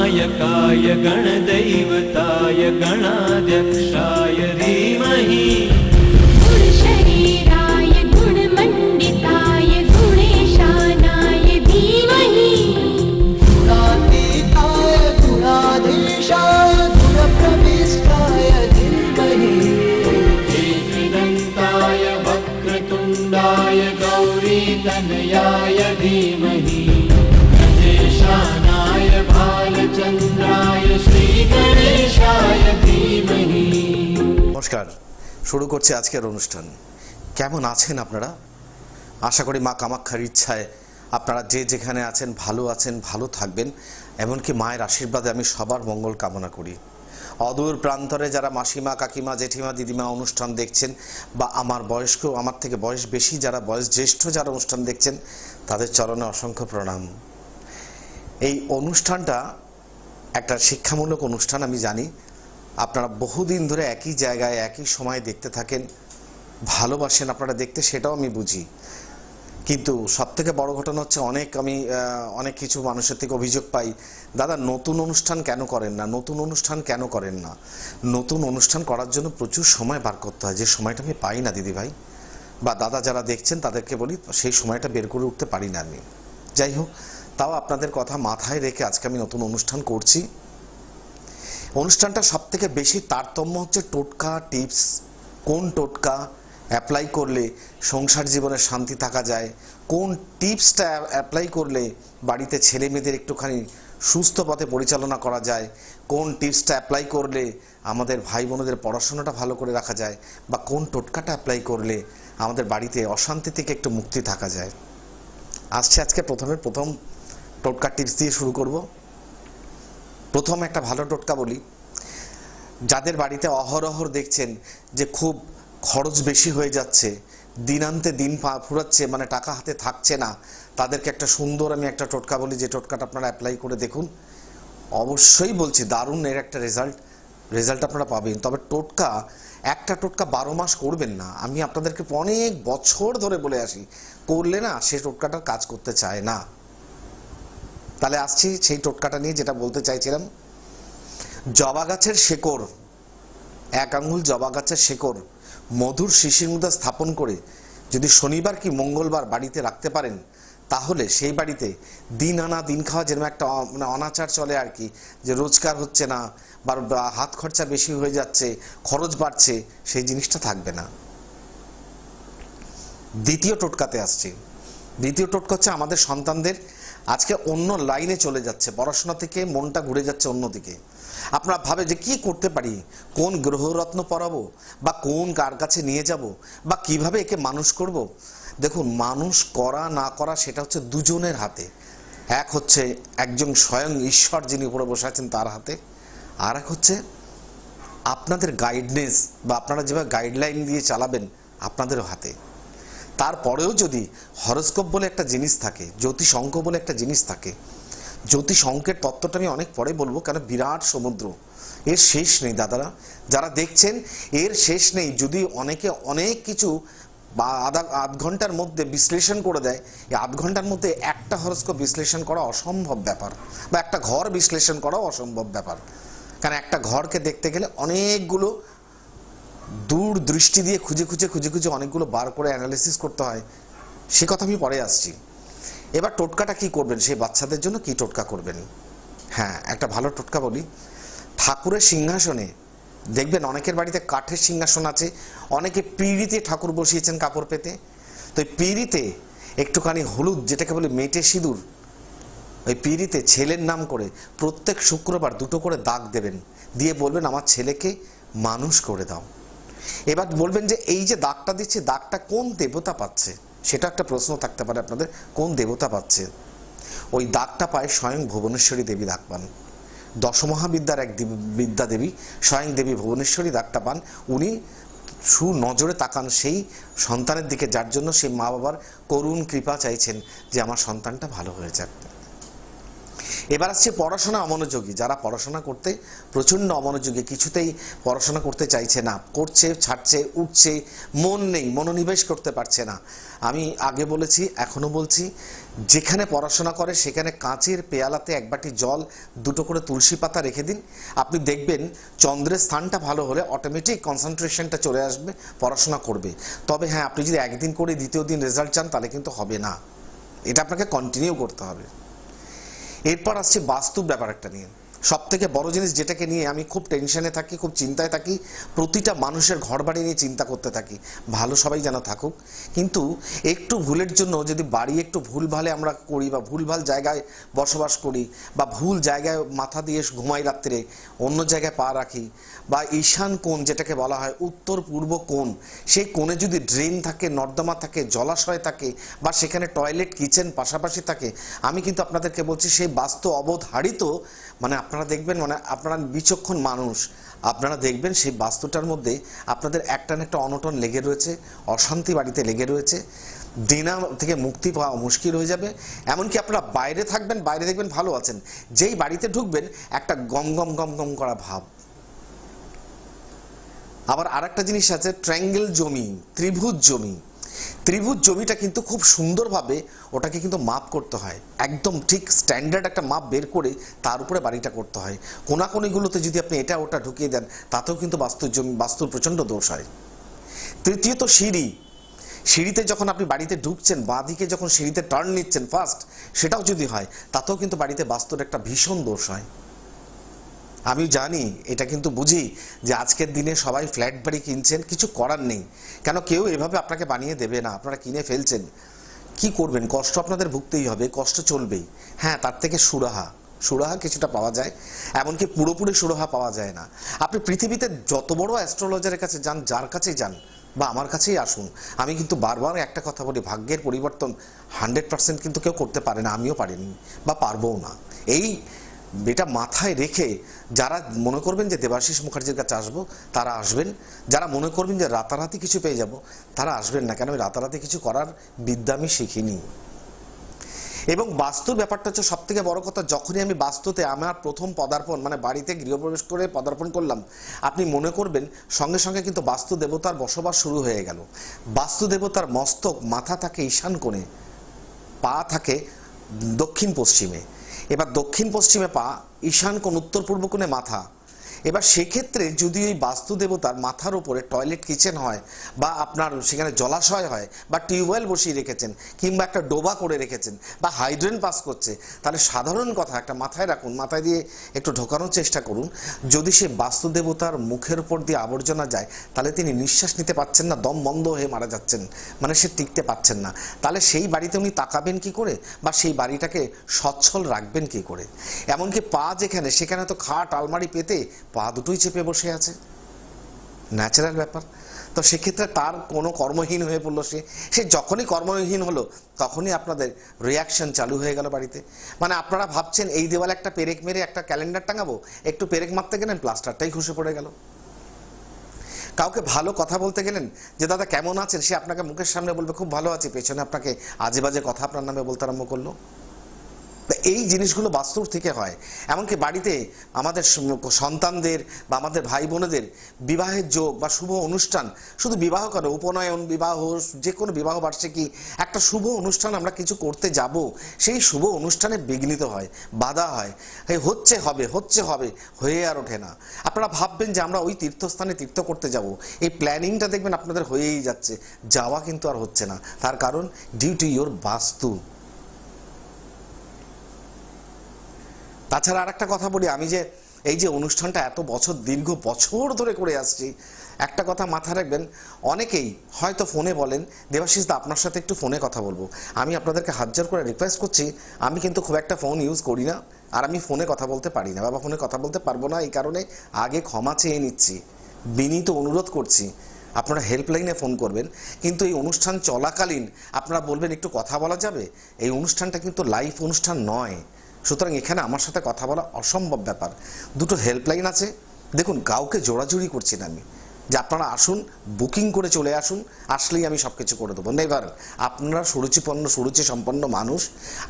गणनायकाय गणदैवताय गणाध्यक्षाय धीमहि गुणशरीराय गुणमण्डिताय गुणेशानाय धीमहि गुणातीताय गुणाधीशाय गुणप्रविष्टाय धीमहि एकदन्ताय वक्रतुण्डाय गौरीतनयाय धीमहि गणेशानाय भालचन्द्राय श्रीगणेशाय धीमहि। নমস্কার, শুরু করছি আজকের অনুষ্ঠান। কেমন আছেন আপনারা? আশা করি মা কামাখ্যার ইচ্ছায় আপনারা যে যেখানে আছেন ভালো আছেন, ভালো থাকবেন। এমনকি মায়ের আশীর্বাদে আমি সবার মঙ্গল কামনা করি। অদূর প্রান্তরে যারা মাসিমা, কাকিমা, জেঠিমা, দিদিমা অনুষ্ঠান দেখছেন, বা আমার বয়স্ক, আমার থেকে বয়স বেশি যারা, বয়স জ্যেষ্ঠ যারা অনুষ্ঠান দেখছেন, তাদের চরণে অসংখ্য প্রণাম। এই অনুষ্ঠানটা একটা শিক্ষামূলক অনুষ্ঠান, আমি জানি। আপনারা বহুদিন ধরে একই জায়গায় একই সময় দেখতে থাকেন, ভালোবাসেন আপনারা দেখতে, সেটাও আমি বুঝি। কিন্তু সবথেকে বড় ঘটনা হচ্ছে আমি অনেক কিছু মানুষের থেকে অভিযোগ পাই, দাদা নতুন অনুষ্ঠান কেন করেন না, নতুন অনুষ্ঠান কেন করেন না। নতুন অনুষ্ঠান করার জন্য প্রচুর সময় বার করতে হয়, যে সময়টা আমি পাই না দিদিভাই বা দাদা যারা দেখছেন তাদেরকে বলি, সেই সময়টা বের করে উঠতে পারি না আমি। যাই হোক, তাও আপনাদের কথা মাথায় রেখে আজকে আমি নতুন অনুষ্ঠান করছি। অনুষ্ঠানটা সবথেকে বেশি তারতম্য হচ্ছে টোটকা, টিপস। কোন টোটকা অ্যাপ্লাই করলে সংসার জীবনে শান্তি থাকা যায়, কোন টিপসটা অ্যাপ্লাই করলে বাড়িতে ছেলে মেয়েদের একটুখানি সুস্থ পথে পরিচালনা করা যায়, কোন টিপসটা অ্যাপ্লাই করলে আমাদের ভাই বোনেদের পড়াশোনাটা ভালো করে রাখা যায়, বা কোন টোটকাটা অ্যাপ্লাই করলে আমাদের বাড়িতে অশান্তি থেকে একটু মুক্তি থাকা যায়। আজকে প্রথম টোটকা টিপস দিয়ে শুরু করব। প্রথম একটা ভালো টোটকা বলি। যাদের বাড়িতে অহরহর দেখছেন যে খুব খরচ বেশি হয়ে যাচ্ছে, দিনান্তে দিন ফুরাচ্ছে, মানে টাকা হাতে থাকছে না, তাদেরকে একটা সুন্দর আমি একটা টোটকা বলি, যে টোটকাটা আপনারা অ্যাপ্লাই করে দেখুন। অবশ্যই বলছি দারুণ এর একটা রেজাল্ট আপনারা পাবেন। তবে একটা টোটকা 12 মাস করবেন না। আমি আপনাদেরকে অনেক বছর ধরে বলে আসি, করলে না সে টোটকাটার কাজ করতে চায় না। তাহলে আসছি সেই টোটকাটা নিয়ে, যেটা বলতে চাইছিলাম। জবা গাছের শেকড়, 1 আঙ্গুল জবা গাছের শেকড় মধুর শিশির মধ্যে স্থাপন করে যদি শনিবার কি মঙ্গলবার বাড়িতে রাখতে পারেন, তাহলে সেই বাড়িতে দিন আনা দিন খাওয়া, যেরকম একটা অনাচার চলে আর কি, যে রোজগার হচ্ছে না বা হাত খরচা বেশি হয়ে যাচ্ছে, খরচ বাড়ছে, সেই জিনিসটা থাকবে না। দ্বিতীয় টোটকাতে আসছি। দ্বিতীয় টোটকা হচ্ছে আমাদের সন্তানদের আজকে অন্য লাইনে চলে যাচ্ছে, পড়াশোনা থেকে মনটা ঘুরে যাচ্ছে অন্যদিকে। আপনারা ভাবে যে কি করতে পারি, কোন গ্রহরত্ন পড়াবো, বা কোন কার কাছে নিয়ে যাব, বা কিভাবে একে মানুষ করব। দেখুন, মানুষ করা না করা সেটা হচ্ছে দুজনের হাতে। এক হচ্ছে একজন স্বয়ং ঈশ্বর যিনি উপরে বসে আছেন তার হাতে, আর এক হচ্ছে আপনাদের গাইডনেস বা আপনারা যেভাবে গাইডলাইন দিয়ে চালাবেন আপনাদেরও হাতে। তারপরেও যদি হরস্কোপ বলে একটা জিনিস থাকে, জ্যোতিষ অঙ্ক বলে একটা জিনিস থাকে, জ্যোতিষ অঙ্কের তত্ত্বটা আমি অনেক পরে বলবো, কারণ বিরাট সমুদ্র, এর শেষ নেই দাদারা যারা দেখছেন, এর শেষ নেই। যদি অনেকে অনেক কিছু বা আধ ঘন্টার মধ্যে বিশ্লেষণ করে দেয়, এই আধ ঘন্টার মধ্যে একটা হরস্কোপ বিশ্লেষণ করা অসম্ভব ব্যাপার, বা একটা ঘর বিশ্লেষণ করাও অসম্ভব ব্যাপার। কারণ একটা ঘরকে দেখতে গেলে অনেকগুলো দূর দৃষ্টি দিয়ে খুঁজে খুঁজে অনেকগুলো বার করে অ্যানালিসিস করতে হয়। সে কথা আমি পরে আসছি। এবার টোটকাটা কি করবেন, সেই বাচ্চাদের জন্য কি টোটকা করবেন। হ্যাঁ, একটা ভালো টোটকা বলি। ঠাকুরের সিংহাসনে দেখবেন অনেকের বাড়িতে কাঠের সিংহাসন আছে, অনেকে পিঁড়িতে ঠাকুর বসিয়েছেন কাপড় পেতে। তো এই পিঁড়িতে একটুখানি হলুদ, যেটাকে বলি মেটে সিঁদুর, ওই পিঁড়িতে ছেলের নাম করে প্রত্যেক শুক্রবার 2টো করে দাগ দেবেন, দিয়ে বলবেন আমার ছেলেকে মানুষ করে দাও। এবার বলবেন যে এই যে দাগটা দিচ্ছে, দাগটা কোন দেবতা পাচ্ছে, সেটা একটা প্রশ্ন থাকতে পারে আপনাদের, কোন দেবতা পাচ্ছে। ওই দাগটা পায় স্বয়ং ভুবনেশ্বরী দেবী দাগ পান, দশমহাবিদ্যার এক বিদ্যা দেবী স্বয়ং দেবী ভুবনেশ্বরী দাগটা পান। উনি সুনজরে তাকান সেই সন্তানের দিকে, যার জন্য সেই মা বাবার করুণ কৃপা চাইছেন যে আমার সন্তানটা ভালো হয়ে যাক। এবার আসছে পড়াশোনা অমনোযোগী, যারা পড়াশোনা করতে প্রচণ্ড অমনোযোগী, কিছুতেই পড়াশোনা করতে চাইছে না, করছে ছাড়ছে উঠছে, মন নেই, মনোনিবেশ করতে পারছে না। আমি আগে বলেছি এখনও বলছি, যেখানে পড়াশোনা করে সেখানে কাঁচের পেয়ালাতে এক বাটি জল, দুটো করে তুলসী পাতা রেখে দিন। আপনি দেখবেন চন্দ্রের স্থানটা ভালো হলে অটোমেটিক কনসেন্ট্রেশনটা চলে আসবে, পড়াশোনা করবে। তবে হ্যাঁ, আপনি যদি একদিন করে দ্বিতীয় দিন রেজাল্ট চান তাহলে কিন্তু হবে না, এটা আপনাকে কন্টিনিউ করতে হবে। এরপর আসছে বাস্তব ব্যাপার একটা নিয়ে, সব থেকে বড় জিনিস যেটাকে নিয়ে আমি খুব টেনশনে থাকি, খুব চিন্তায় থাকি, প্রতিটা মানুষের ঘর বাড়ি নিয়ে চিন্তা করতে থাকি, ভালো সবাই যেন থাকুক, কিন্তু একটু ভুলের জন্য যদি বাড়ি একটু ভুলভালে আমরা করি বা ভুলভাল জায়গায় বসবাস করি বা ভুল জায়গায় মাথা দিয়ে ঘুমাই রাত্রে, অন্য জায়গায় পা রাখি, বা ঈশান কোণ যেটাকে বলা হয় উত্তর পূর্ব কোণ, সেই কোণে যদি ড্রেন থাকে, নর্দমা থাকে, জলাশয় থাকে, বা সেখানে টয়লেট কিচেন পাশাপাশি থাকে, আমি কিন্তু আপনাদেরকে বলছি সেই বাস্তু অবধারিত, মানে আপনারা দেখবেন, মানে আপনারা বিচক্ষণ মানুষ, আপনারা দেখবেন সেই বাস্তুটার মধ্যে আপনাদের একটা না একটা অনটন লেগে রয়েছে, অশান্তি বাড়িতে লেগে রয়েছে, দিনা থেকে মুক্তি পাওয়া মুশকিল হয়ে যাবে। এমনকি আপনারা বাইরে থাকবেন, বাইরে দেখবেন ভালো আছেন, যেই বাড়িতে ঢুকবেন একটা গম গম গম গম করা ভাব। আবার আরেকটা জিনিস আছে, ট্রায়াঙ্গেল জমি, ত্রিভুজ জমি। ত্রিভুজ জমিটা কিন্তু খুব সুন্দরভাবে ওটাকে কিন্তু মাপ করতে হয়, একদম ঠিক স্ট্যান্ডার্ড একটা মাপ বের করে তার উপরে বাড়িটা করতে হয়। কোনাকুনিগুলোতে যদি আপনি এটা ওটা ঢুকিয়ে দেন তাতেও কিন্তু বাস্তুর প্রচণ্ড দোষ হয়। তৃতীয়ত সিঁড়ি, সিঁড়িতে যখন আপনি বাড়িতে ঢুকছেন, বাঁ দিকে যখন সিঁড়িতে টার্ন নিচ্ছেন ফার্স্ট, সেটাও যদি হয় তাতেও কিন্তু বাড়িতে বাস্তুর একটা ভীষণ দোষ হয়। আমি জানি, এটা কিন্তু বুঝি যে আজকের দিনে সবাই ফ্ল্যাট বাড়ি কিনছেন, কিছু করার নেই, কেন কেউ এভাবে আপনাকে বানিয়ে দেবে না, আপনারা কিনে ফেলছেন, কি করবেন, কষ্ট আপনাদের ভুগতেই হবে, কষ্ট চলবেই। হ্যাঁ, তার থেকে সুরাহা কিছুটা পাওয়া যায়, এমনকি পুরোপুরি সুরাহা পাওয়া যায় না। আপনি পৃথিবীতে যত বড় অ্যাস্ট্রোলজারের কাছে যান, যার কাছেই যান বা আমার কাছেই আসুন, আমি কিন্তু বারবার একটা কথা বলি, ভাগ্যের পরিবর্তন 100% কিন্তু কেউ করতে পারে না, আমিও পারিনি বা পারবও না। এই এটা মাথায় রেখে যারা মনে করবেন যে দেবাশিস মুখার্জির কাছে আসবো তারা আসবেন, যারা মনে করবেন যে রাতারাতি কিছু পেয়ে যাব তারা আসবেন না, কেন রাতারাতি কিছু করার বিদ্যা আমি শিখিনি। এবং বাস্তুর ব্যাপারটা হচ্ছে সব থেকে বড় কথা, যখনই আমি বাস্তুতে আমার প্রথম পদার্পণ, মানে বাড়িতে গৃহপ্রবেশ করে পদার্পণ করলাম, আপনি মনে করবেন সঙ্গে সঙ্গে কিন্তু বাস্তু দেবতার বসবাস শুরু হয়ে গেল। বাস্তু দেবতার মস্তক, মাথা থাকে ঈশান কোণে, পা থাকে দক্ষিণ পশ্চিমে। এবার দক্ষিণ পশ্চিমে পা, ঈশান কোণ, উত্তর পূর্ব কোণে মাথা। এবার সেক্ষেত্রে যদি ওই বাস্তু দেবতার মাথার উপরে টয়লেট কিচেন হয়, বা আপনার সেখানে জলাশয় হয়, বা টিউবওয়েল বসিয়ে রেখেছেন, কিংবা একটা ডোবা করে রেখেছেন, বা হাইড্রেন পাস করছে, তাহলে সাধারণ কথা একটা মাথায় রাখুন, মাথায় দিয়ে একটু ঢোকানোর চেষ্টা করুন, যদি সে বাস্তু দেবতার মুখের উপর দিয়ে আবর্জনা যায় তাহলে তিনি নিঃশ্বাস নিতে পারছেন না, দম বন্ধ হয়ে মারা যাচ্ছেন, মানে সে টিকতে পারছেন না, তাহলে সেই বাড়িতে উনি তাকাবেন কি করে, বা সেই বাড়িটাকে সচ্ছল রাখবেন কি করে? এমনকি পা যেখানে, সেখানে তো খাট আলমারি পেতে পা দুটোই চেপে বসে আছে, ন্যাচারাল ব্যাপার। তো সেক্ষেত্রে তার কোনো কর্মহীন হয়ে পড়লো, সে যখনই কর্মহীন হলো তখনই আপনাদের রিয়াকশন চালু হয়ে গেল বাড়িতে। মানে আপনারা ভাবছেন এই দেওয়ালে একটা পেরেক মেরে একটা ক্যালেন্ডার টাঙাবো, একটু পেরেক মারতে গেলেন প্লাস্টারটাই খসে পড়ে গেল। কাউকে ভালো কথা বলতে গেলেন যে দাদা কেমন আছেন, সে আপনাকে মুখের সামনে বলবে খুব ভালো আছি, পেছনে আপনাকে আজে বাজে কথা আপনার নামে বলতে আরম্ভ করলো। এই জিনিসগুলো বাস্তুর থেকে হয়। এমনকি বাড়িতে আমাদের সন্তানদের বা আমাদের ভাই বোনেদের বিবাহের যোগ বা শুভ অনুষ্ঠান, শুধু বিবাহ করে, উপনয়ন, বিবাহ, যে কোনো বিবাহ বার্ষিকী, একটা শুভ অনুষ্ঠান আমরা কিছু করতে যাব, সেই শুভ অনুষ্ঠানে বিঘ্নিত হয়, বাধা হয়, হচ্ছে হবে, হয়ে আর ওঠে না। আপনারা ভাববেন যে আমরা ওই তীর্থস্থানে তীর্থ করতে যাব, এই প্ল্যানিংটা দেখবেন আপনাদের হয়েই যাচ্ছে, যাওয়া কিন্তু আর হচ্ছে না। তার কারণ ডিউ টু ইয়োর বাস্তু। তাছাড়া আর একটা কথা বলি, আমি যে এই যে অনুষ্ঠানটা এত বছর, দীর্ঘ বছর ধরে করে আসছি, একটা কথা মাথায় রাখবেন, অনেকেই হয়তো ফোনে বলেন দেবাশিস দা আপনার সাথে একটু ফোনে কথা বলবো। আমি আপনাদেরকে হাত জোড় করে রিকোয়েস্ট করছি, আমি কিন্তু খুব একটা ফোন ইউজ করি না, আর আমি ফোনে কথা বলতে পারি না, বাবা ফোনে কথা বলতে পারবো না, এই কারণে আগে ক্ষমা চেয়ে নিচ্ছি, বিনীত অনুরোধ করছি আপনারা হেল্পলাইনে ফোন করবেন। কিন্তু এই অনুষ্ঠান চলাকালীন আপনারা বলবেন একটু কথা বলা যাবে, এই অনুষ্ঠানটা কিন্তু লাইভ অনুষ্ঠান নয়, সুতরাং এখানে আমার সাথে কথা বলা অসম্ভব ব্যাপার। দুটো হেল্পলাইন আছে, দেখুন কাউকে জোড়াজুড়ি করছি না আমি, যে আপনারা আসুন, বুকিং করে চলে আসুন, আসলেই আমি সব কিছু করে দেবো। নেভার। আপনারা সুরুচি সম্পন্ন মানুষ।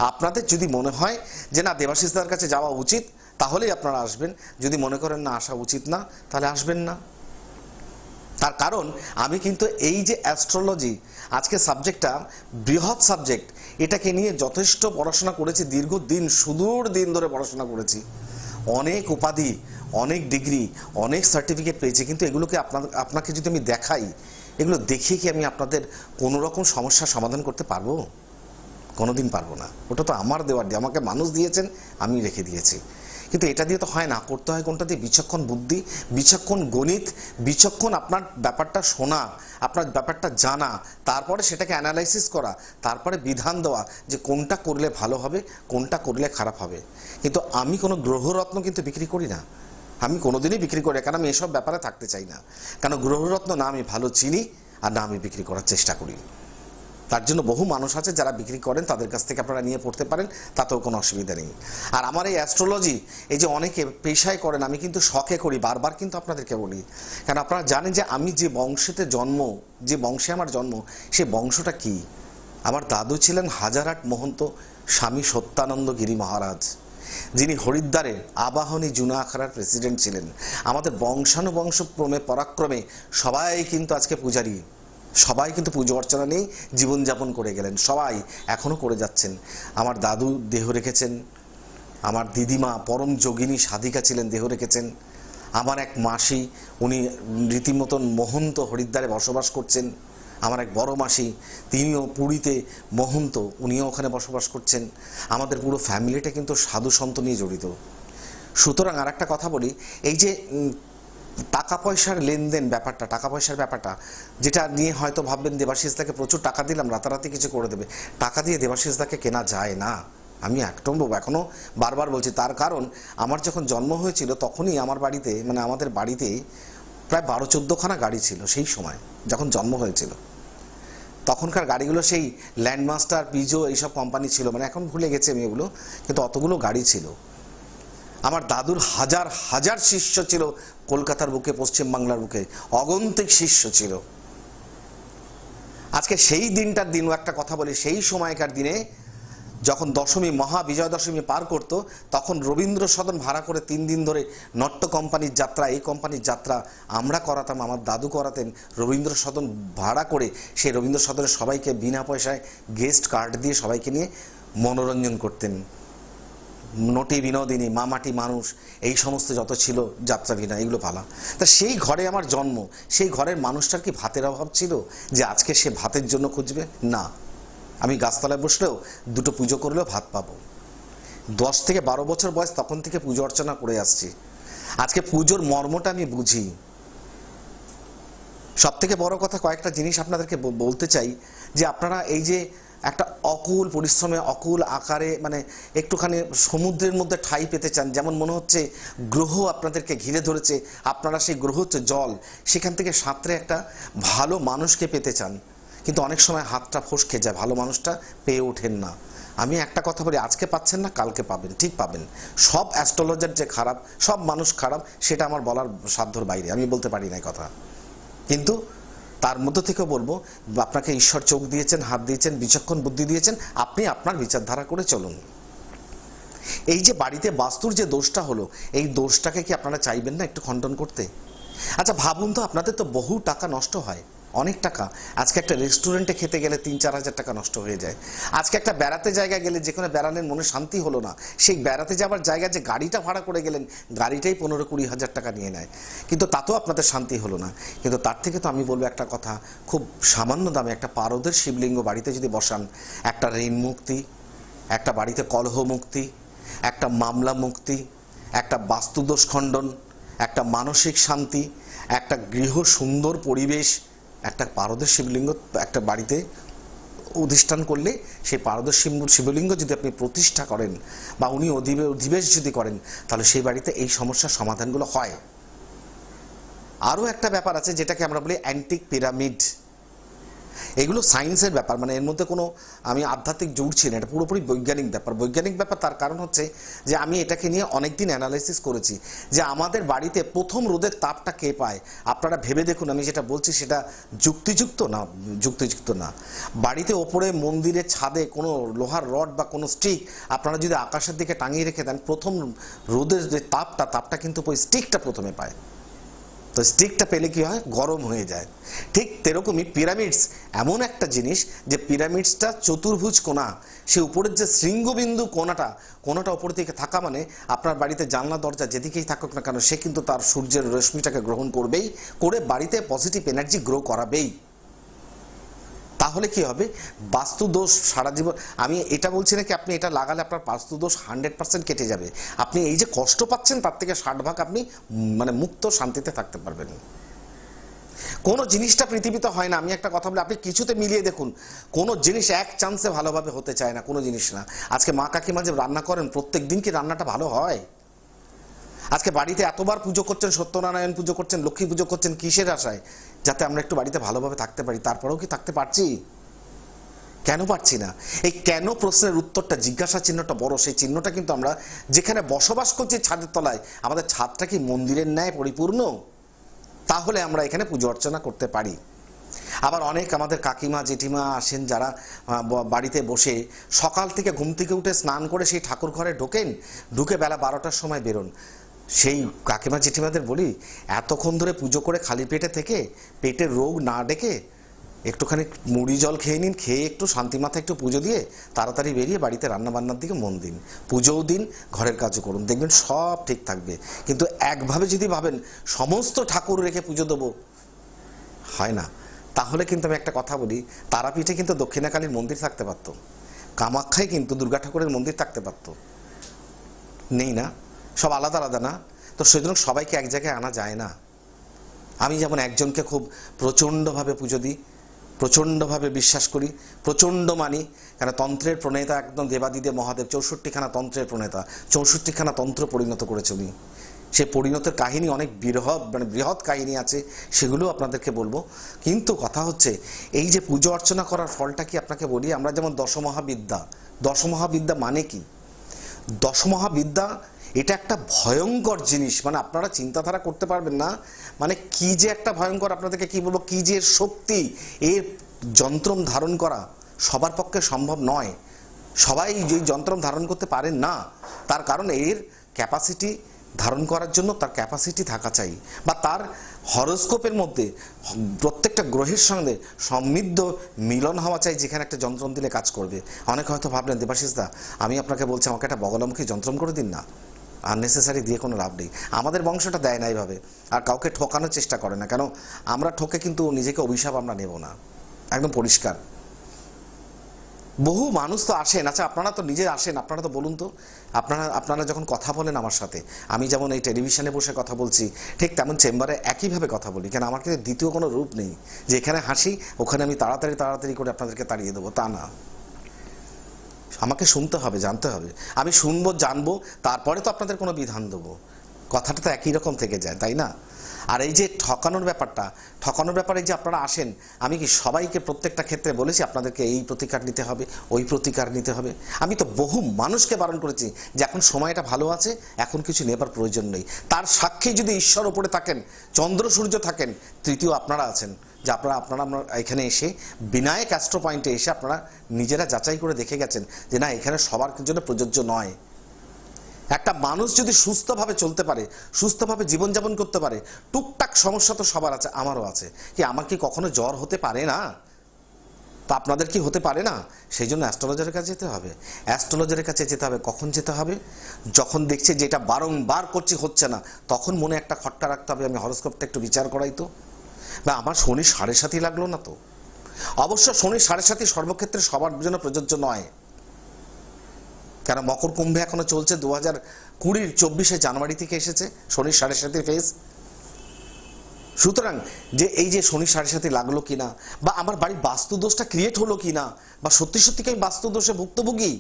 আপনাদের যদি মনে হয় যে না দেবাশিসদার কাছে যাওয়া উচিত, তাহলেই আপনারা আসবেন। যদি মনে করেন না আসা উচিত না, তাহলে আসবেন না। তার কারণ আমি কিন্তু এই যে অ্যাস্ট্রোলজি আজকে সাবজেক্টটা বৃহৎ সাবজেক্ট, এটাকে নিয়ে যথেষ্ট পড়াশোনা করেছি, দীর্ঘদিন সুদূর দিন ধরে পড়াশোনা করেছি, অনেক উপাধি, অনেক ডিগ্রি, অনেক সার্টিফিকেট পেয়েছি। কিন্তু এগুলোকে আপনাকে যদি আমি দেখাই, এগুলো দেখিয়ে কি আমি আপনাদের কোনো রকম সমস্যার সমাধান করতে পারবো? কোনোদিন পারবো না। ওটা তো আমার দেওয়ার দিয়ে, আমাকে মানুষ দিয়েছেন, আমি রেখে দিয়েছি। কিন্তু এটা দিয়ে তো হয় না, করতে হয় কোনটা দিয়ে? বিচক্ষণ বুদ্ধি, বিচক্ষণ গণিত, বিচক্ষণ আপনার ব্যাপারটা শোনা, আপনার ব্যাপারটা জানা, তারপরে সেটাকে অ্যানালাইসিস করা, তারপরে বিধান দেওয়া যে কোনটা করলে ভালো হবে, কোনটা করলে খারাপ হবে। কিন্তু আমি কোনো গ্রহরত্ন কিন্তু বিক্রি করি না, আমি কোনোদিনই বিক্রি করি না, কারণ আমি এসব ব্যাপারে থাকতে চাই না। কারণ গ্রহরত্ন না আমি ভালো চিনি, আর না আমি বিক্রি করার চেষ্টা করি। তার জন্য বহু মানুষ আছে যারা বিক্রি করেন, তাদের কাছ থেকে আপনারা নিয়ে পড়তে পারেন, তাতেও কোনো অসুবিধা নেই। আর আমার এই অ্যাস্ট্রোলজি, এই যে অনেকে পেশায় করেন, আমি কিন্তু শখে করি, বারবার কিন্তু আপনাদেরকে বলি। কারণ আপনারা জানেন যে আমি যে বংশেতে জন্ম, যে বংশে আমার জন্ম, সে বংশটা কি? আমার দাদু ছিলেন হাজারহাট মহন্ত স্বামী সত্যানন্দ গিরি মহারাজ, যিনি হরিদ্বারের আবাহনী জুনা আখড়ার প্রেসিডেন্ট ছিলেন। আমাদের বংশানুবংশ ক্রমে পরাক্রমে সবাই কিন্তু আজকে পূজারী, সবাই কিন্তু পুজো অর্চনা নেই জীবনযাপন করে গেলেন, সবাই এখনও করে যাচ্ছেন। আমার দাদু দেহ রেখেছেন, আমার দিদিমা পরম যোগিনী সাধিকা ছিলেন, দেহ রেখেছেন। আমার এক মাসি, উনি রীতিমতন মহন্ত হরিদ্বারে বসবাস করছেন। আমার এক বড় মাসি, তিনিও পুরীতে মহন্ত, উনিও ওখানে বসবাস করছেন। আমাদের পুরো ফ্যামিলিটা কিন্তু সাধু সন্ত নিয়ে জড়িত। সুতরাং আর একটা কথা বলি, এই যে টাকা পয়সার লেনদেন ব্যাপারটা, টাকা পয়সার ব্যাপারটা, যেটা নিয়ে হয়তো ভাববেন দেবাশিসদাকে প্রচুর টাকা দিলাম, রাতারাতি কিছু করে দেবে। টাকা দিয়ে দেবাশিসদাকে কেনা যায় না, আমি একদম এখনও বারবার বলছি। তার কারণ আমার যখন জন্ম হয়েছিল তখনই আমার বাড়িতে, মানে আমাদের বাড়িতে প্রায় 12-14খানা গাড়ি ছিল সেই সময় যখন জন্ম হয়েছিল। তখনকার গাড়িগুলো সেই ল্যান্ডমাস্টার, পিজো এইসব কোম্পানি ছিল, মানে এখন ভুলে গেছি আমি এগুলো, কিন্তু অতগুলো গাড়ি ছিল। আমার দাদুর হাজার হাজার শিষ্য ছিল কলকাতার বুকে, পশ্চিমবাংলার বুকে অগন্তিক শিষ্য ছিল। আজকে সেই দিনটার দিনও একটা কথা বলি, সেই সময়কার দিনে যখন দশমী, মহাবিজয়া দশমী পার করত, তখন রবীন্দ্র সদন ভাড়া করে 3 দিন ধরে নট্য কোম্পানির যাত্রা, এই কোম্পানির যাত্রা আমরা করাতাম, আমার দাদু করাতেন। রবীন্দ্র সদন ভাড়া করে সেই রবীন্দ্র সদনে সবাইকে বিনা পয়সায় গেস্ট কার্ড দিয়ে সবাইকে নিয়ে মনোরঞ্জন করতেন। নটি বিনোদিনী, মামাটি মানুষ, এই সমস্ত যত ছিল যাত্রাভিনা, এইগুলো পালা। তা সেই ঘরে আমার জন্ম, সেই ঘরের মানুষটার কি ভাতের অভাব ছিল যে আজকে সে ভাতের জন্য খুঁজবে? না, আমি গাছতলায় বসলেও 2টো পুজো করলেও ভাত পাবো। 10 থেকে 12 বছর বয়স, তখন থেকে পুজো অর্চনা করে আসছি। আজকে পুজোর মর্মটা আমি বুঝি। সব থেকে বড় কথা, কয়েকটা জিনিস আপনাদেরকে বলতে চাই, যে আপনারা এই যে একটা অকুল পরিশ্রমে, অকুল আকারে, মানে একটুখানি সমুদ্রের মধ্যে ঠাঁই পেতে চান, যেমন মনে হচ্ছে গ্রহ আপনাদেরকে ঘিরে ধরেছে, আপনারা সেই গ্রহ হচ্ছে জল, সেখান থেকে সাঁতরে একটা ভালো মানুষকে পেতে চান, কিন্তু অনেক সময় হাতটা ফসকে যায়, ভালো মানুষটা পেয়ে ওঠেন না। আমি একটা কথা বলি, আজকে পাচ্ছেন না, কালকে পাবেন, ঠিক পাবেন। সব অ্যাস্ট্রোলজার যে খারাপ, সব মানুষ খারাপ, সেটা আমার বলার সাধ্যর বাইরে, আমি বলতে পারি না কথা। কিন্তু তার মধ্য থেকেও বলবো, আপনাকে ঈশ্বর চোখ দিয়েছেন, হাত দিয়েছেন, বিচক্ষণ বুদ্ধি দিয়েছেন, আপনি আপনার বিচারধারা করে চলুন। এই যে বাড়িতে বাস্তুর যে দোষটা হলো, এই দোষটাকে কি আপনারা চাইবেন না একটু খণ্ডন করতে? আচ্ছা ভাবুন তো, আপনাদের তো বহু টাকা নষ্ট হয়, অনেক টাকা। আজকে একটা রেস্টুরেন্টে খেতে গেলে 3-4 হাজার টাকা নষ্ট হয়ে যায়। আজকে একটা বেড়াতে জায়গা গেলে, যেখানে বেড়ানোর মনে শান্তি হলো না, সেই বেড়াতে যাওয়ার জায়গায় যে গাড়িটা ভাড়া করে গেলেন, গাড়িটাই 15-20 হাজার টাকা নিয়ে নেয়, কিন্তু তাতেও আপনাদের শান্তি হলো না। কিন্তু তার থেকে তো আমি বলবো একটা কথা, খুব সামান্য দামে একটা পারদের শিবলিঙ্গ বাড়িতে যদি বসান, একটা ঋণ মুক্তি, একটা বাড়িতে কলহ মুক্তি, একটা মামলা মুক্তি, একটা বাস্তুদোষ খণ্ডন, একটা মানসিক শান্তি, একটা গৃহ সুন্দর পরিবেশ, একটা পারদের শিবলিঙ্গ একটা বাড়িতে অধিষ্ঠান করলে, সেই পারদের শিবলিঙ্গ যদি আপনি প্রতিষ্ঠা করেন বা উনি অধিবেশ যদি করেন, তাহলে সেই বাড়িতে এই সমস্যার সমাধানগুলো হয়। আরও একটা ব্যাপার আছে, যেটাকে আমরা বলি অ্যান্টিক পিরামিড। এগুলো সায়েন্সের ব্যাপার, মানে এর মধ্যে কোনো আমি আধ্যাত্মিক জুড়ছি না, এটা পুরোপুরি বৈজ্ঞানিক ব্যাপার। বৈজ্ঞানিক ব্যাপার তার কারণ হচ্ছে যে আমি এটাকে নিয়ে অনেক দিন অ্যানালাইসিস করেছি যে আমাদের বাড়িতে প্রথম রোদের তাপটা কে পায়। আপনারা ভেবে দেখুন, আমি যেটা বলছি সেটা যুক্তিযুক্ত না। বাড়িতে ওপরে মন্দিরের ছাদে কোনো লোহার রড বা কোনো স্টিক আপনারা যদি আকাশের দিকে টাঙিয়ে রেখে দেন, প্রথম রোদের যে তাপটা কিন্তু ওই স্টিকটা প্রথমে পায়। তো স্টিকটা পেলে কি হয়, গরম হয়ে যায়। ঠিক তেরকমই পিরামিডস এমন একটা জিনিস যে পিরামিডসটা চতুর্ভুজ কোণা, সে উপরের যে শৃঙ্গবিন্দু কোণাটা উপর দিকে থাকা মানে আপনার বাড়িতে জানলা দরজা যেদিকেই থাকুক না কেন সে কিন্তু তার সূর্যের রশ্মিটাকে গ্রহণ করবেই, করে বাড়িতে পজিটিভ এনার্জি গ্রো করাবেই। তাহলে কি হবে, বাস্তুদোষ সারা জীবন, আমি এটা বলছি না কি আপনি এটা লাগালে আপনার বাস্তুদোষ 100% কেটে যাবে। আপনি এই যে কষ্ট পাচ্ছেন তার থেকে 60% আপনি মানে মুক্ত শান্তিতে থাকতে পারবেন। কোনো জিনিসটা পৃথিবীতে হয় না, আমি একটা কথা বলি, আপনি কিছুতে মিলিয়ে দেখুন, কোনো জিনিস এক চান্সে ভালোভাবে হতে চায় না, কোনো জিনিস না। আজকে মা কাকিমা যে রান্না করেন প্রত্যেক দিন কি রান্নাটা ভালো হয়? আজকে বাড়িতে এতবার পুজো করছেন, সত্যনারায়ণ পুজো করছেন, লক্ষ্মী পুজো করছেন, কিসের আশায়? যাতে আমরা একটু বাড়িতে ভালোভাবে থাকতে পারি। তারপরেও কি থাকতে পারছি? কেন পারছি না? এই কেন প্রশ্নের উত্তরটা, জিজ্ঞাসা চিহ্নটা বড়, সেই চিহ্নটা কিন্তু আমরা যেখানে বসবাস করছি ছাদের তলায়, আমাদের ছাদটা কি মন্দিরের ন্যায় পরিপূর্ণ? তাহলে আমরা এখানে পুজো অর্চনা করতে পারি। আবার অনেক আমাদের কাকিমা জেঠিমা আসেন যারা বাড়িতে বসে সকাল থেকে ঘুম থেকে উঠে স্নান করে সেই ঠাকুর ঘরে ঢুকে বেলা 12টার সময় বেরোন। সেই কাকিমা জেঠিমাদের বলি, এতক্ষণ ধরে পুজো করে খালি পেটে থেকে পেটের রোগ না ডেকে একটুখানি মুড়ি জল খেয়ে নিন, খেয়ে একটু শান্তি মাথায় একটু পুজো দিয়ে তাড়াতাড়ি বেরিয়ে বাড়িতে রান্নাবান্নার দিকে মন দিন, পুজোও দিন, ঘরের কাজও করুন, দেখবেন সব ঠিক থাকবে। কিন্তু একভাবে যদি ভাবেন সমস্ত ঠাকুর রেখে পুজো দেবো, হয় না। তাহলে কিন্তু আমি একটা কথা বলি, তারাপীঠে কিন্তু দক্ষিণাকালীর মন্দির থাকতে পারতো, কামাখ্যায় কিন্তু দুর্গা ঠাকুরের মন্দির থাকতে পারতো, নেই না, সব আলাদা আলাদা না। তো সেজন্য সবাইকে এক জায়গায় আনা যায় না। আমি যেমন একজনকে খুব প্রচণ্ডভাবে পুজো দিই, প্রচণ্ডভাবে বিশ্বাস করি, প্রচণ্ড মানি, কেন তন্ত্রের প্রণেতা একদম দেবাদিদেব মহাদেব, 64খানা তন্ত্রের প্রণেতা, 64খানা তন্ত্র পরিণত করেছে উনি। সেই পরিণতের কাহিনী অনেক বৃহৎ কাহিনী আছে, সেগুলো আপনাদেরকে বলবো। কিন্তু কথা হচ্ছে এই যে পুজো অর্চনা করার ফলটা কি আপনাকে বলি, আমরা যেমন দশমহাবিদ্যা মানে কি? দশমহাবিদ্যা এটা একটা ভয়ঙ্কর জিনিস, মানে আপনারা চিন্তাধারা করতে পারবেন না, মানে কি যে একটা ভয়ঙ্কর, আপনাদেরকে কি বলবো, কি যে শক্তি। এর যন্ত্রম ধারণ করা সবার পক্ষে সম্ভব নয়, সবাই যেই যন্ত্রম ধারণ করতে পারেন না। তার কারণ এর ক্যাপাসিটি ধারণ করার জন্য তার ক্যাপাসিটি থাকা চাই, বা তার হরোস্কোপের মধ্যে প্রত্যেকটা গ্রহের সঙ্গে সমৃদ্ধ মিলন হওয়া চাই, যেখানে একটা যন্ত্রম দিলে কাজ করবে। অনেকে হয়তো ভাবলেন, দেবাশিস দা আমি আপনাকে বলছি আমাকে একটা বগলামুখী যন্ত্রম করে দিন না, আননেসেসারি দিয়ে কোনো লাভ নেই। আমাদের বংশটা দেয় না এইভাবে, আর কাউকে ঠকানোর চেষ্টা করে না, কেন আমরা ঠকে কিন্তু নিজেকে অভিশাপ আমরা নেব না, একদম পরিষ্কার। বহু মানুষ তো আসেন, আচ্ছা আপনারা তো নিজে আসেন, আপনারা তো বলুন তো, আপনারা যখন কথা বলেন আমার সাথে, আমি যেমন এই টেলিভিশনে বসে কথা বলছি ঠিক তেমন চেম্বারে একইভাবে কথা বলি, কেন আমার কিন্তু দ্বিতীয় কোনো রূপ নেই যে এখানে হাসি ওখানে আমি তাড়াতাড়ি করে আপনাদেরকে তাড়িয়ে দেবো, তা না। আমাকে শুনতে হবে, জানতে হবে, আমি শুনবো, জানবো, তারপরে তো আপনাদের কোনো বিধান দেবো। কথাটা তো একই রকম থেকে যায়, তাই না? আর এই যে ঠকানোর ব্যাপারে যে আপনারা আসেন, আমি কি সবাইকে প্রত্যেকটা ক্ষেত্রে বলেছি আপনাদেরকে এই প্রতিকার নিতে হবে, ওই প্রতিকার নিতে হবে? আমি তো বহু মানুষকে বারণ করেছি যে এখন সময়টা ভালো আছে, এখন কিছু নেবার প্রয়োজন নেই। তার সাক্ষী যদি ঈশ্বর ওপরে থাকেন, চন্দ্র সূর্য থাকেন, তৃতীয় আপনারা আছেন, যে আপনারা এখানে এসে বিনায়ক অ্যাস্ট্রো পয়েন্টে এসে আপনারা নিজেরা যাচাই করে দেখে গেছেন যে না, এখানে সবার জন্য প্রযোজ্য নয়। একটা মানুষ যদি সুস্থভাবে চলতে পারে, সুস্থভাবে জীবনযাপন করতে পারে, টুকটাক সমস্যা তো সবার আছে, আমারও আছে। কি আমার কি কখনো জ্বর হতে পারে না? তা আপনাদের কি হতে পারে না? সেই জন্য অ্যাস্ট্রোলজারের কাছে যেতে হবে। অ্যাস্ট্রোলজারের কাছে যেতে হবে কখন যেতে হবে? যখন দেখছে যেটা বারংবার করছি হচ্ছে না, তখন মনে একটা খটকা রাখতে হবে, আমি হরোস্কোপটা একটু বিচার করাই তো, বা আমার শনি 7.5 লাগলো না তো। অবশ্য শনি 7.5 সর্বক্ষেত্রে সবার জন্য প্রযোজ্য নয়, কেন মকর কুম্ভে এখনো চলছে, 2020 24 জানুয়ারি থেকে এসেছে শনি 7.5 ফেজ। সুতরাং যে এই যে শনি 7.5 লাগলো কিনা, বা আমার বাড়ির বাস্তুদোষটা ক্রিয়েট হলো কিনা, বা সত্যি কি আমি বাস্তুদোষে ভুক্তভোগী,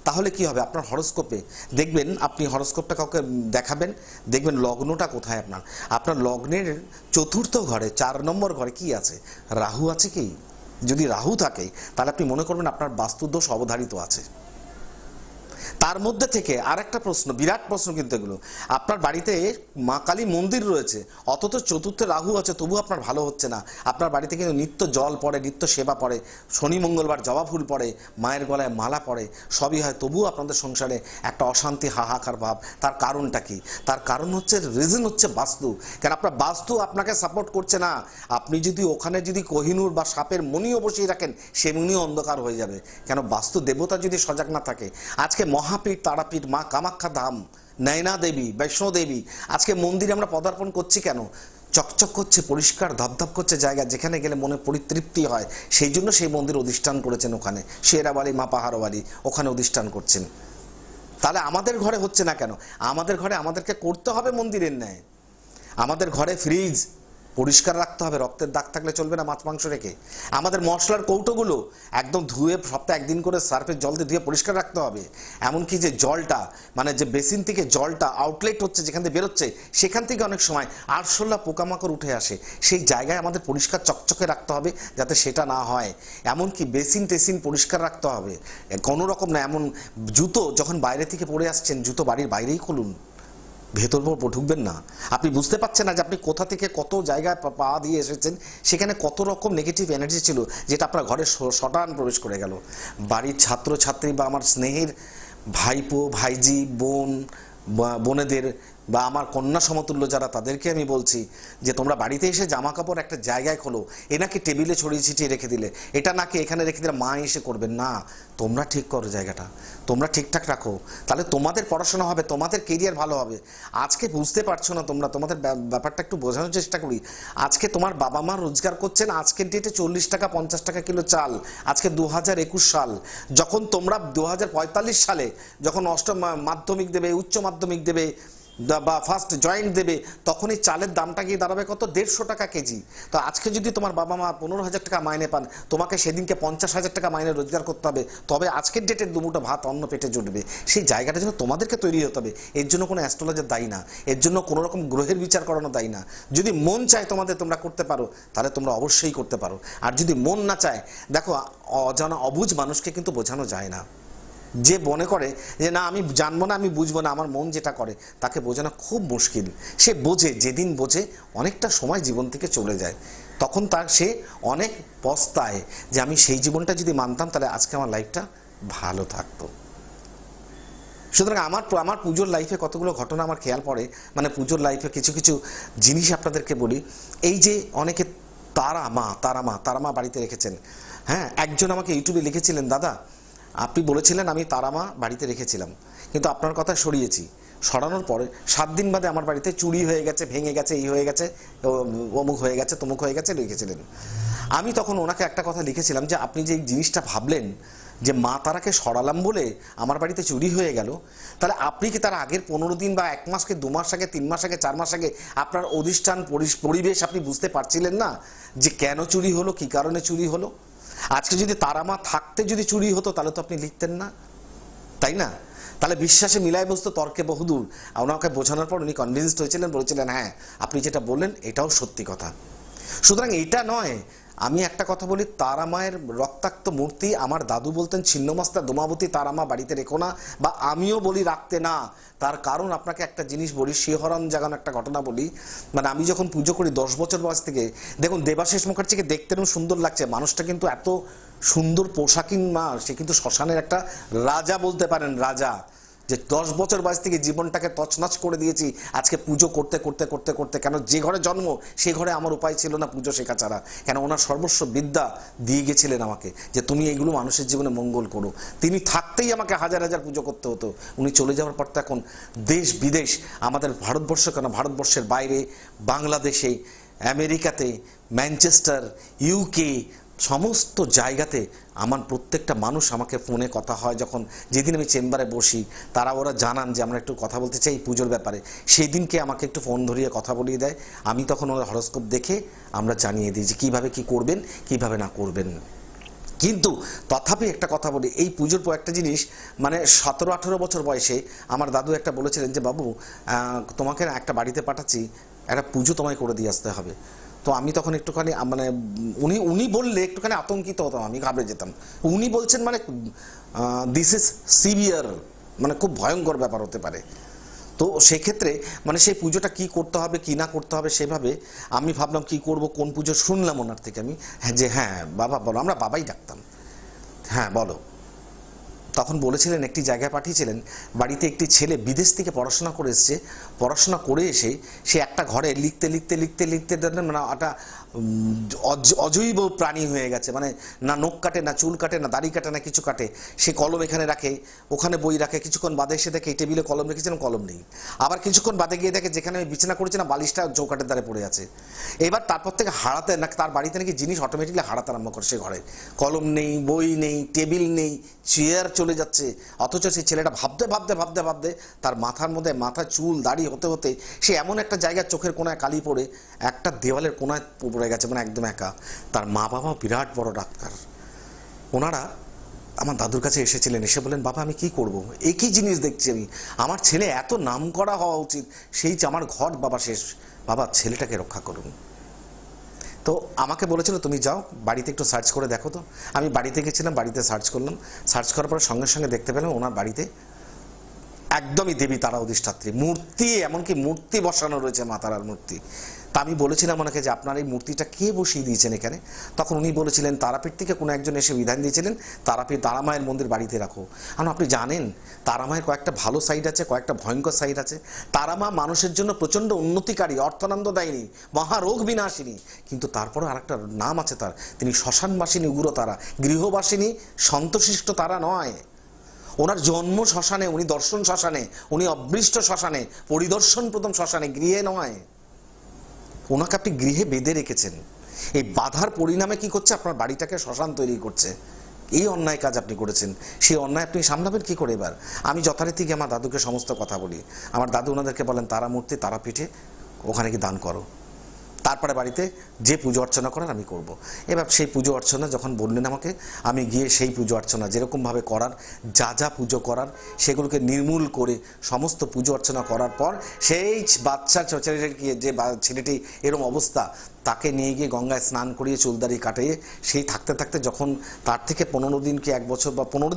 তাহলে কি হবে? আপনার হরোস্কোপে দেখবেন, আপনি হরোস্কোপটা কাউকে দেখাবেন, দেখবেন লগ্নটা কোথায় আপনার লগ্নের 4র্থ ঘরে 4 নম্বর ঘরে কি আছে? রাহু আছে কি? যদি রাহু থাকে তাহলে আপনি মনে করবেন আপনার বাস্তুদোষ অবধারিত আছে। তার মধ্যে থেকে আরেকটা প্রশ্ন, বিরাট প্রশ্ন কিন্তু এগুলো, আপনার বাড়িতে মা কালী মন্দির রয়েছে অথচ চতুর্থে রাহু আছে, তবু আপনার ভালো হচ্ছে না। আপনার বাড়িতে কিন্তু নিত্য জল পড়ে, নিত্য সেবা পড়ে, শনি মঙ্গলবার জবা ফুল পড়ে, মায়ের গলায় মালা পড়ে, সবই হয়, তবুও আপনাদের সংসারে একটা অশান্তি, হাহাকার ভাব। তার কারণটা কি? তার কারণ হচ্ছে, রিজন হচ্ছে বাস্তু। কেন আপনার বাস্তু আপনাকে সাপোর্ট করছে না। আপনি যদি ওখানে যদি কোহিনূর বা সাপের মণিও বসিয়ে রাখেন, সে মণিও অন্ধকার হয়ে যাবে। কেন বাস্তু দেবতা যদি সজাগ না থাকে। আজকে মহাপীঠ, তারাপীঠ, মা কামাখ্যা ধাম, নয়না দেবী, বৈষ্ণো দেবী, আজকে মন্দিরে আমরা পদার্পণ করছি কেন? চকচক করছে, পরিষ্কার ধপধপ করছে জায়গা, যেখানে গেলে মনে পরিতৃপ্তি হয়। সেই জন্য সেই মন্দির অধিষ্ঠান করেছেন ওখানে, শেরাবালি মা পাহাড়বালি ওখানে অধিষ্ঠান করছেন। তাহলে আমাদের ঘরে হচ্ছে না কেন? আমাদের ঘরে আমাদেরকে করতে হবে মন্দিরের ন্যায়। আমাদের ঘরে ফ্রিজ পরিষ্কার রাখতে হবে, রক্তের দাগ থাকলে চলবে না মাছ মাংস রেখে। আমাদের মশলার কৌটোগুলো একদম ধুয়ে সপ্তাহে একদিন করে সার্ফের জল দিয়ে ধুয়ে পরিষ্কার রাখতে হবে। এমনকি যে জলটা, মানে যে বেসিন থেকে জলটা আউটলেট হচ্ছে, যেখান থেকে বেরোচ্ছে, সেখান থেকে অনেক সময় আরশোলা পোকামাকড় উঠে আসে। সেই জায়গায় আমাদের পরিষ্কার চকচকে রাখতে হবে যাতে সেটা না হয়। এমনকি বেসিন টেসিন পরিষ্কার রাখতে হবে, কোনো রকম না। এমন জুতো যখন বাইরে থেকে পরে আসছেন, জুতো বাড়ির বাইরেই খুলুন, ভেতর ঢুকবেন না। আপনি বুঝতে পারছেন না যে আপনি কোথা থেকে কত জায়গায় পা দিয়ে এসেছেন, সেখানে কত রকম নেগেটিভ এনার্জি ছিল, যেটা আপনার ঘরে শটান প্রবেশ করে গেল। বাড়ির ছাত্রছাত্রী বা আমার স্নেহের ভাইপো, ভাইজি, বোনেদের বা আমার কন্যা সমতুল্য যারা, তাদেরকে আমি বলছি যে তোমরা বাড়িতে এসে জামা কাপড় একটা জায়গায় খোলো। এ নাকি টেবিলে ছড়িয়ে ছিটিয়ে রেখে দিলে, এটা নাকি এখানে রেখে দিলে মা এসে করবেন না। তোমরা ঠিক করো জায়গাটা, তোমরা ঠিকঠাক রাখো, তাহলে তোমাদের পড়াশোনা হবে, তোমাদের কেরিয়ার ভালো হবে। আজকে বুঝতে পারছো না তোমরা, তোমাদের ব্যাপারটা একটু বোঝানোর চেষ্টা করি। আজকে তোমার বাবা মা রোজগার করছেন আজকের ডেটে 40 টাকা 50 টাকা কিলো চাল। আজকে 2021 সাল, যখন তোমরা 2045 সালে যখন অষ্টম মাধ্যমিক দেবে, উচ্চ মাধ্যমিক দেবে বা ফার্স্ট জয়েন্ট দেবে, তখন এই চালের দামটা গিয়ে দাঁড়াবে কত? 150 টাকা কেজি। তো আজকে যদি তোমার বাবা মা 15,000 টাকা মাইনে পান, তোমাকে সেদিনকে 50,000 টাকা মাইনে রোজগার করতে হবে, তবে আজকের ডেটের দুমুটো ভাত অন্য পেটে জুটবে। সেই জায়গাটা যেন তোমাদেরকে তৈরি হতে হবে। এর জন্য কোনো অ্যাস্ট্রোলজার দায়ী না, এর জন্য কোনো রকম গ্রহের বিচার করানো দায়ী না। যদি মন চায় তোমাদের, তোমরা করতে পারো, তাহলে তোমরা অবশ্যই করতে পারো। আর যদি মন না চায়, দেখো অজানা অবুঝ মানুষকে কিন্তু বোঝানো যায় না। যে মনে করে যে না আমি জানবো না, আমি বুঝবো না, আমার মন যেটা করে, তাকে বোঝানো খুব মুশকিল। সে বোঝে, যেদিন বোঝে অনেকটা সময় জীবন থেকে চলে যায়, তখন সে অনেক পস্তায় যে আমি সেই জীবনটা যদি মানতাম, তাহলে আজকে আমার লাইফটা ভালো থাকতো। সুতরাং আমার পুজোর লাইফে কতগুলো ঘটনা আমার খেয়াল পড়ে, মানে পুজোর লাইফে কিছু কিছু জিনিস আপনাদেরকে বলি। এই যে অনেকে তারা মা বাড়িতে রেখেছেন। হ্যাঁ, একজন আমাকে ইউটিউবে লিখেছিলেন, দাদা আপনি বলেছিলেন আমি তারা মা বাড়িতে রেখেছিলাম, কিন্তু আপনার কথা সরিয়েছি। সরানোর পরে 7 দিন বাদে আমার বাড়িতে চুরি হয়ে গেছে, ভেঙে গেছে, এই হয়ে গেছে, অমুক হয়ে গেছে, তমুক হয়ে গেছে লিখেছিলেন। আমি তখন ওনাকে একটা কথা লিখেছিলাম যে আপনি যে এই জিনিসটা ভাবলেন যে মা তারাকে সরালাম বলে আমার বাড়িতে চুরি হয়ে গেল, তাহলে আপনি কি তার আগের 15 দিন বা 1 মাসকে 2 মাস আগে, 3 মাস আগে, 4 মাস আগে আপনার অধিষ্ঠান পরিবেশ আপনি বুঝতে পারছিলেন না যে কেন চুরি হলো, কি কারণে চুরি হলো? আজকে যদি তারা মা থাকতে যদি চুরি হতো, তাহলে তো আপনি লিখতেন না, তাই না? তাহলে বিশ্বাসে মিলায় বসতো, তর্কে বহুদূর। ওনাকে বোঝানোর পর উনি কনভিন্সড হয়েছিলেন, বলেছিলেন হ্যাঁ আপনি যেটা বললেন এটাও সত্যি কথা। সুতরাং এটা নয়, আমি একটা কথা বলি, তারা মায়ের রক্তাক্ত মূর্তি আমার দাদু বলতেন ছিন্নমস্তা দোমাবতী তারা মা বাড়িতে রেখো না, বা আমিও বলি রাখতে না। তার কারণ আপনাকে একটা জিনিস বলি, শিহরণ জাগানো একটা ঘটনা বলি। মানে আমি যখন পুজো করি 10 বছর বয়স থেকে, দেখুন দেবাশিস মুখার্জিকে দেখতে সুন্দর লাগছে, মানুষটা কিন্তু এত সুন্দর পোশাকিন মা, সে কিন্তু শ্মশানের একটা রাজা বলতে পারেন, রাজা। যে 10 বছর বয়স থেকে জীবনটাকে তছনছ করে দিয়েছি আজকে পুজো করতে করতে করতে করতে। কেন, যে ঘরে জন্ম সেই ঘরে আমার উপায় ছিল না পুজো শেখা ছাড়া। কেন, ওনার সর্বস্ব বিদ্যা দিয়ে গেছিলেন আমাকে যে তুমি এইগুলো মানুষের জীবনে মঙ্গল করো। তিনি থাকতেই আমাকে হাজার হাজার পুজো করতে হতো। উনি চলে যাওয়ার পর তো এখন দেশ বিদেশ, আমাদের ভারতবর্ষ কেন, ভারতবর্ষের বাইরে, বাংলাদেশে, আমেরিকাতে, ম্যানচেস্টার, ইউকে, সমস্ত জায়গাতে আমার প্রত্যেকটা মানুষ আমাকে ফোনে কথা হয়। যখন যেদিন আমি চেম্বারে বসি, ওরা জানান যে আমরা একটু কথা বলতে চাই পুজোর ব্যাপারে, সেই দিনকে আমাকে একটু ফোন ধরিয়ে কথা বলিয়ে দেয়। আমি তখন ওদের হরস্কোপ দেখে আমরা জানিয়ে দিই যে কীভাবে কী করবেন, কীভাবে না করবেন। কিন্তু তথাপি একটা কথা বলি, এই পুজোর পর একটা জিনিস, মানে 17-18 বছর বয়সে আমার দাদু একটা বলেছিলেন যে বাবু তোমাকে একটা বাড়িতে পাঠাচ্ছি, একটা পুজো তোমায় করে দিয়ে আসতে হবে। তো আমি তখন একটুখানি মানে উনি বললে একটুখানি আতঙ্কিত হতাম, আমি ঘাবড়ে যেতাম। উনি বলছেন মানে দিস ইজ সিভিয়ার, মানে খুব ভয়ঙ্কর ব্যাপার হতে পারে। তো সেক্ষেত্রে মানে সেই পুজোটা কি করতে হবে কি না করতে হবে সেভাবে আমি ভাবলাম কি করব, কোন পুজো শুনলাম ওনার থেকে আমি, হ্যাঁ বাবা বলো, আমরা বাবাই ডাকতাম, হ্যাঁ বলো। তখন বলেছিলেন, একটি জায়গায় পাঠিয়েছিলেন, বাড়িতে একটি ছেলে বিদেশ থেকে পড়াশোনা করে এসছে, পড়াশোনা করে এসে সে একটা ঘরে লিখতে লিখতে লিখতে লিখতে মানে একটা অজৈব প্রাণী হয়ে গেছে, মানে না নখ কাটে, না চুল কাটে, না দাড়ি কাটে, না কিছু কাটে। সে কলম এখানে রাখে, ওখানে বই রাখে, কিছুক্ষণ বাদে এসে দেখে এই টেবিলে কলম রেখেছিলাম, কলম নেই। আবার কিছুক্ষণ বাদে গিয়ে দেখে যেখানে আমি বিছানা করেছিলাম বালিশটা চৌকাটের দ্বারে পড়ে আছে। এবার তারপর থেকে হারাতে, না তার বাড়িতে নাকি জিনিস অটোমেটিকলি হারাতে আরম্ভ করে, সে ঘরে কলম নেই, বই নেই, টেবিল নেই, চেয়ার চলে যাচ্ছে। অথচ সেই ছেলেটা ভাবতে ভাবতে ভাবতে ভাবতে তার মাথার মধ্যে মাথা চুল দাড়ি হতে হতে সে এমন একটা জায়গায় চোখের কোনায় কালি পড়ে একটা দেওয়ালের কোনায় পড়ে গেছে, মানে একদম একা। তার মা বাবা বিরাট বড় ডাক্তার, ওনারা আমার দাদুর কাছে এসেছিলেন, এসে বলেন, বাবা আমি কি করব, একই জিনিস দেখছি আমি, আমার ছেলে এত নাম করা হওয়া উচিত, সেই যে আমার ঘর বাবা শেষ, বাবা ছেলেটাকে রক্ষা করুন। তো আমাকে বলেছিল তুমি যাও বাড়িতে একটু সার্চ করে দেখো। তো আমি বাড়িতে গেছিলাম, বাড়িতে সার্চ করলাম, সার্চ করার পরে সঙ্গে সঙ্গে দেখতে পেলাম ওনার বাড়িতে একদমই দেবী তারা অধিষ্ঠাত্রী মূর্তি, এমনকি মূর্তি বসানো রয়েছে, মা তারার মূর্তি। তা আমি বলেছিলাম ওনাকে যে আপনার এই মূর্তিটা কে বসিয়ে দিয়েছেন এখানে? তখন উনি বলেছিলেন তারাপীঠ থেকে কোনো একজন এসে বিধান দিয়েছিলেন তারাপীঠ তারামায়ের মন্দির বাড়িতে রাখো। কারণ আপনি জানেন তারামায়ের কয়েকটা ভালো সাইড আছে, কয়েকটা ভয়ঙ্কর সাইড আছে। তারামা মানুষের জন্য প্রচণ্ড উন্নতিকারী, অর্থনন্দ দেয়নি, মহারোগ বিনাশিনী, কিন্তু তারপরে আরেকটা নাম আছে তার, তিনি শ্মশানবাসিনী উগ্র তারা, গৃহবাসিনী সন্তশিষ্ট তারা নয়। ওনার জন্ম শ্মশানে, উনি দর্শন শ্মশানে, উনি অবৃষ্ট শ্মশানে, পরিদর্শন প্রথম শ্মশানে, গৃহে নয়। ওনাকে আপনি গৃহে বেঁধে রেখেছেন, এই বাধার পরিণামে কি করছে, আপনার বাড়িটাকে শ্মশান তৈরি করছে। এই অন্যায় কাজ আপনি করেছেন, সেই অন্যায় আপনি সামলাবেন কি করে? এবার আমি যথারীতি গিয়ে আমার দাদুকে সমস্ত কথা বলি, আমার দাদু ওনাদেরকে বলেন তারা মূর্তি তারাপীঠে ওখানে কি দান করো, তারপরে বাড়িতে যে পুজো অর্চনা করার আমি করব। এবার সেই পুজো অর্চনা যখন বললেন আমাকে, আমি গিয়ে সেই পুজো অর্চনা যেরকমভাবে করার, যা যা পুজো করার সেগুলোকে নির্মূল করে সমস্ত পুজো অর্চনা করার পর সেই বাচ্চা ছেলেটিকে, যে ছেলেটি এরকম অবস্থা, তাকে নিয়ে গিয়ে গঙ্গায় স্নান করিয়ে চুলদারি কাটিয়ে সেই থাকতে থাকতে যখন তার থেকে 15 দিন কি 1 বছর বা 15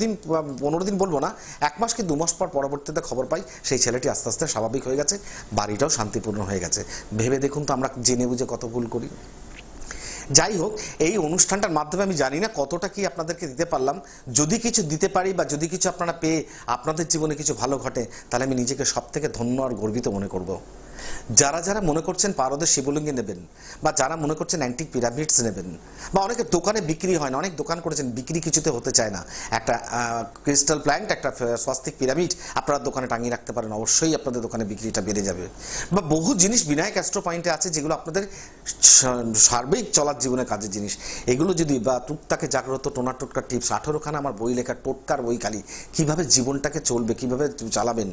দিন বলবো না, 1 মাস কি 2 মাস পর পরবর্তীতে খবর পাই সেই ছেলেটি আস্তে আস্তে স্বাভাবিক হয়ে গেছে, বাড়িটাও শান্তিপূর্ণ হয়ে গেছে। ভেবে দেখুন তো আমরা জেনে বুঝে কত ভুল করি। যাই হোক, এই অনুষ্ঠানটার মাধ্যমে আমি জানি না কতটা কি আপনাদেরকে দিতে পারলাম। যদি কিছু দিতে পারি বা যদি কিছু আপনারা পেয়ে আপনাদের জীবনে কিছু ভালো ঘটে, তাহলে আমি নিজেকে সব থেকে ধন্য আর গর্বিত মনে করব। যারা যারা মনে করছেন পারদের শিবলিঙ্গে নেবেন, বা যারা মনে করছেন অ্যান্টিক পিরামিডস নেবেন, বা অনেকে দোকানে বিক্রি হয় না, অনেক দোকান করেছেন বিক্রি কিছুতে হতে চায় না, একটা ক্রিস্টাল প্ল্যান্ট, একটা স্বাস্তিক পিরামিড আপনারা দোকানে টাঙিয়ে রাখতে পারেন, অবশ্যই আপনাদের দোকানে বিক্রিটা বেড়ে যাবে। বা বহু জিনিস বিনায়ক অ্যাস্ট্রো পয়েন্টে আছে যেগুলো আপনাদের সার্বিক চলার জীবনে কাজের জিনিস। এগুলো যদি, বা টুকটাকে জাগ্রত টোনার টোটকার টিপস, 18খানা আমার বই লেখা, টোটকার বই খালি, কীভাবে জীবনটাকে চলবে, কীভাবে চালাবেন,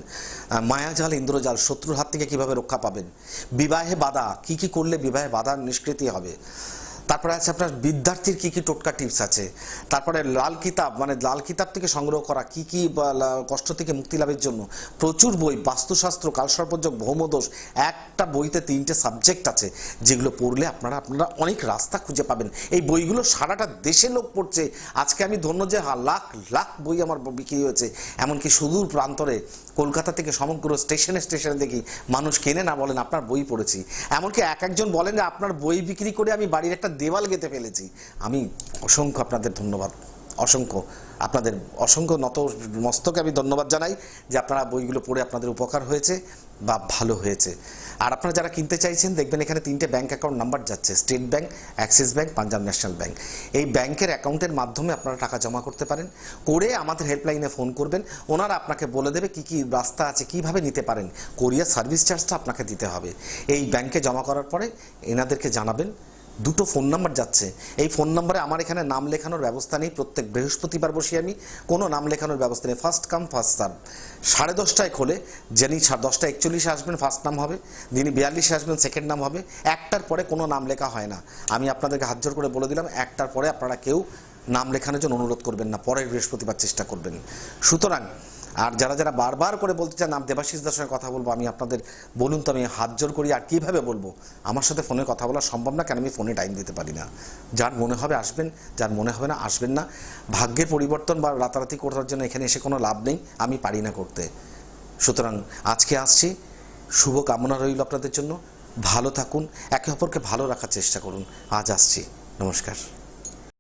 মায়াজাল ইন্দ্রজাল, শত্রুর হাত থেকে কীভাবে রক্ষা পাবেন, বিবাহে বাধা কি কি করলে বিবাহে বাধার নিষ্কৃতি হবে, তারপরে আছে আপনার বিদ্যার্থীর কি কি টোটকা টিপস আছে, তারপরে লাল কিতাব, মানে লাল কিতাব থেকে সংগ্রহ করা কি কি কষ্ট থেকে মুক্তি লাভের জন্য প্রচুর বই, বাস্তুশাস্ত্র, কালসর্পযোগ, ভৌমদোষ, একটা বইতে 3টে সাবজেক্ট আছে যেগুলো পড়লে আপনারা অনেক রাস্তা খুঁজে পাবেন। এই বইগুলো সারাটা দেশে লোক পড়ছে। আজকে আমি ধন্য যে লাখ লাখ বই আমার বিক্রি হয়েছে, এমনকি সুদূর প্রান্তরে কলকাতা থেকে সমগ্র স্টেশনে স্টেশনে দেখি মানুষ কেনে না, বলেন আপনার বই পড়েছি। এমনকি একজন বলেন যে আপনার বই বিক্রি করে আমি বাড়ির একটা দেওয়াল গেঁথে ফেলেছি। আমি অসংখ্য আপনাদের ধন্যবাদ, অসংখ্য আপনাদের অসংখ্য নত মস্তকে আমি ধন্যবাদ জানাই যে আপনারা বইগুলো পড়ে আপনাদের উপকার হয়েছে বা ভালো হয়েছে। আর আপনারা যারা কিনতে চাইছেন, দেখবেন এখানে 3টে ব্যাঙ্ক অ্যাকাউন্ট নাম্বার যাচ্ছে, state bank, Axis bank, Punjab national bank. এই ব্যাংকের অ্যাকাউন্টের মাধ্যমে আপনারা টাকা জমা করতে পারেন, করে আমাদের হেল্পলাইনে ফোন করবেন, ওনারা আপনাকে বলে দেবে কি কি রাস্তা আছে, কিভাবে নিতে পারেন। কোরিয়ার সার্ভিস চার্জটা আপনাকে দিতে হবে। এই ব্যাংকে জমা করার পরে এনাদেরকে জানাবেন। 2টো ফোন নাম্বার যাচ্ছে, এই ফোন নাম্বারে আমার এখানে নাম লেখানোর ব্যবস্থা নেই, প্রত্যেক বৃহস্পতিবার বসি আমি, কোনো নাম লেখানোর ব্যবস্থা নেই, ফার্স্ট কাম ফার্স্ট সার্ভ। 10:30টায় খোলে, যিনি 10:41 আসবেন ফার্স্ট নাম হবে, যিনি 42 আসবেন সেকেন্ড নাম হবে। 1টার পরে কোনো নাম লেখা হয় না। আমি আপনাদেরকে হাত জোর করে বলে দিলাম, 1টার পরে আপনারা কেউ নাম লেখানোর জন্য অনুরোধ করবেন না, পরের বৃহস্পতিবার চেষ্টা করবেন। সুতরাং আর যারা যারা বারবার করে বলতে চান আমি দেবাশিস দার সঙ্গে কথা বলবো, আমি আপনাদের বলুন তো আমি হাত জোর করি আর কীভাবে বলবো? আমার সাথে ফোনে কথা বলা সম্ভব না, কেন আমি ফোনে টাইম দিতে পারি না। যার মনে হবে আসবেন, যার মনে হবে না আসবেন না। ভাগ্যের পরিবর্তন বা রাতারাতি করার জন্য এখানে এসে কোনো লাভ নেই, আমি পারি না করতে। সুতরাং আজকে আসছি, শুভ কামনা রইল আপনাদের জন্য। ভালো থাকুন, একে অপরকে ভালো রাখার চেষ্টা করুন। আজ আসছি, নমস্কার।